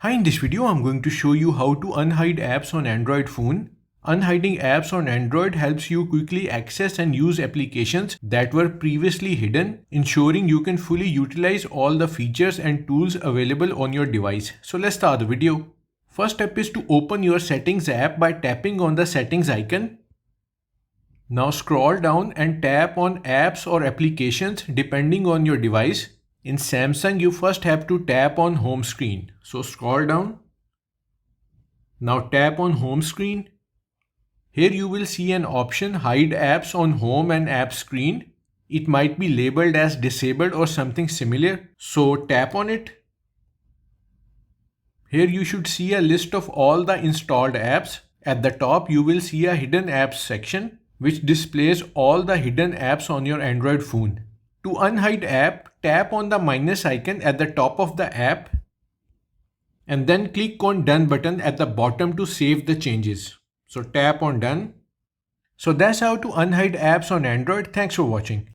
Hi, in this video I'm going to show you how to unhide apps on Android phone. Unhiding apps on Android helps you quickly access and use applications that were previously hidden, ensuring you can fully utilize all the features and tools available on your device. So let's start the video. First step is to open your settings app by tapping on the settings icon. Now scroll down and tap on apps or applications depending on your device. In Samsung, you first have to tap on home screen. So scroll down. Now tap on home screen. Here you will see an option hide apps on home and app screen. It might be labeled as disabled or something similar. So tap on it. Here you should see a list of all the installed apps. At the top you will see a hidden apps section, which displays all the hidden apps on your Android phone. To unhide app, tap on the minus icon at the top of the app and then click on done button at the bottom to save the changes. So tap on done. So that's how to unhide apps on Android. Thanks for watching.